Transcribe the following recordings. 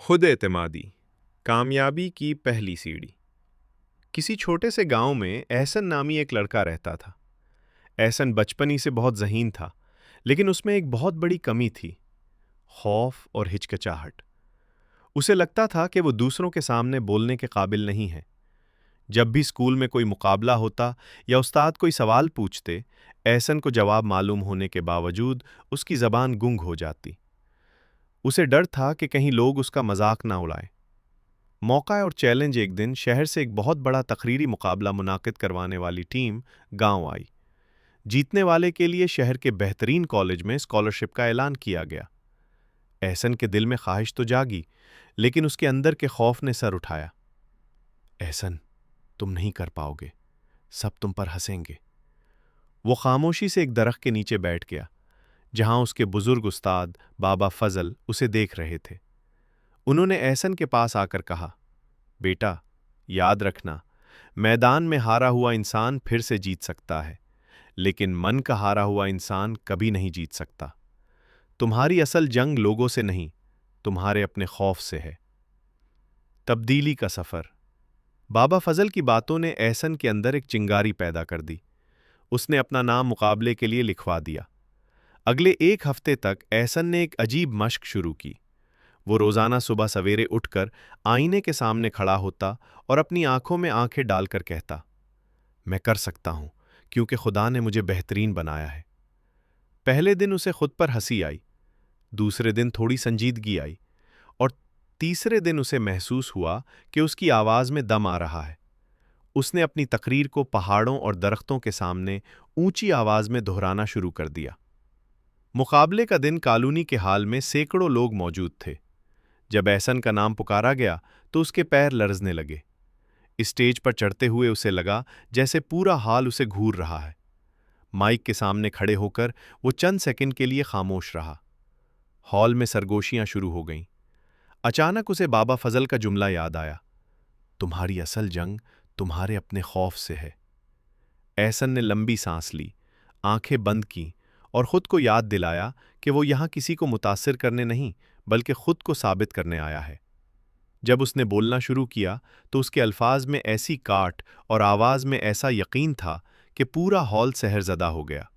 खुद एतमादी कामयाबी की पहली सीढ़ी। किसी छोटे से गांव में एहसन नामी एक लड़का रहता था। एहसन बचपन ही से बहुत ज़हीन था, लेकिन उसमें एक बहुत बड़ी कमी थी, खौफ और हिचकिचाहट। उसे लगता था कि वो दूसरों के सामने बोलने के काबिल नहीं है। जब भी स्कूल में कोई मुकाबला होता या उस्ताद कोई सवाल पूछते, एहसन को जवाब मालूम होने के बावजूद उसकी ज़बान गुंग हो जाती। उसे डर था कि कहीं लोग उसका मजाक ना उड़ाएं। मौका और चैलेंज। एक दिन शहर से एक बहुत बड़ा तकरीरी मुकाबला मुनाकिद करवाने वाली टीम गांव आई। जीतने वाले के लिए शहर के बेहतरीन कॉलेज में स्कॉलरशिप का ऐलान किया गया। एहसन के दिल में ख्वाहिश तो जागी, लेकिन उसके अंदर के खौफ ने सर उठाया। एहसन, तुम नहीं कर पाओगे, सब तुम पर हंसेंगे। वो खामोशी से एक दरख्त के नीचे बैठ गया, जहां उसके बुजुर्ग उस्ताद बाबा फजल उसे देख रहे थे। उन्होंने एहसन के पास आकर कहा, बेटा, याद रखना, मैदान में हारा हुआ इंसान फिर से जीत सकता है, लेकिन मन का हारा हुआ इंसान कभी नहीं जीत सकता। तुम्हारी असल जंग लोगों से नहीं, तुम्हारे अपने खौफ से है। तब्दीली का सफ़र। बाबा फजल की बातों ने एहसन के अंदर एक चिंगारी पैदा कर दी। उसने अपना नाम मुकाबले के लिए लिखवा दिया। अगले एक हफ्ते तक एहसन ने एक अजीब मश्क शुरू की। वो रोज़ाना सुबह सवेरे उठकर आईने के सामने खड़ा होता और अपनी आंखों में आंखें डालकर कहता, मैं कर सकता हूं, क्योंकि खुदा ने मुझे बेहतरीन बनाया है। पहले दिन उसे खुद पर हंसी आई, दूसरे दिन थोड़ी संजीदगी आई, और तीसरे दिन उसे महसूस हुआ कि उसकी आवाज़ में दम आ रहा है। उसने अपनी तकरीर को पहाड़ों और दरख्तों के सामने ऊंची आवाज़ में दोहराना शुरू कर दिया। मुकाबले का दिन कॉलोनी के हाल में सैकड़ों लोग मौजूद थे। जब एहसन का नाम पुकारा गया तो उसके पैर लरजने लगे। स्टेज पर चढ़ते हुए उसे लगा जैसे पूरा हाल उसे घूर रहा है। माइक के सामने खड़े होकर वो चंद सेकंड के लिए खामोश रहा। हॉल में सरगोशियां शुरू हो गईं। अचानक उसे बाबा फजल का जुमला याद आया, तुम्हारी असल जंग तुम्हारे अपने खौफ से है। एहसन ने लंबी सांस ली, आंखें बंद की और खुद को याद दिलाया कि वो यहां किसी को मुतासिर करने नहीं, बल्कि खुद को साबित करने आया है। जब उसने बोलना शुरू किया तो उसके अल्फाज में ऐसी काट और आवाज़ में ऐसा यकीन था कि पूरा हॉल सहरज़दा हो गया।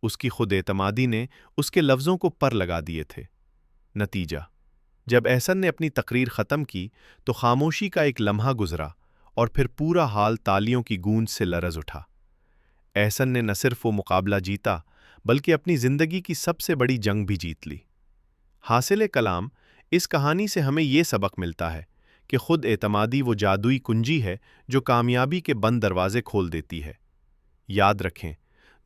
उसकी खुद एतमादी ने उसके लफ्ज़ों को पर लगा दिए थे। नतीजा, जब एहसन ने अपनी तकरीर ख़त्म की तो खामोशी का एक लम्हा गुजरा और फिर पूरा हाल तालियों की गूंज से लरज़ उठा। एहसन ने न सिर्फ वो मुकाबला जीता, बल्कि अपनी ज़िंदगी की सबसे बड़ी जंग भी जीत ली। हासिल कलाम, इस कहानी से हमें ये सबक मिलता है कि खुद एतमादी वो जादुई कुंजी है जो कामयाबी के बंद दरवाजे खोल देती है। याद रखें,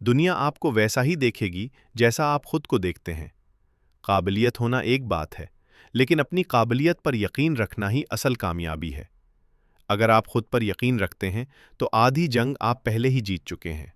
दुनिया आपको वैसा ही देखेगी जैसा आप खुद को देखते हैं। काबिलियत होना एक बात है, लेकिन अपनी काबिलियत पर यकीन रखना ही असल कामयाबी है। अगर आप खुद पर यकीन रखते हैं तो आधी जंग आप पहले ही जीत चुके हैं।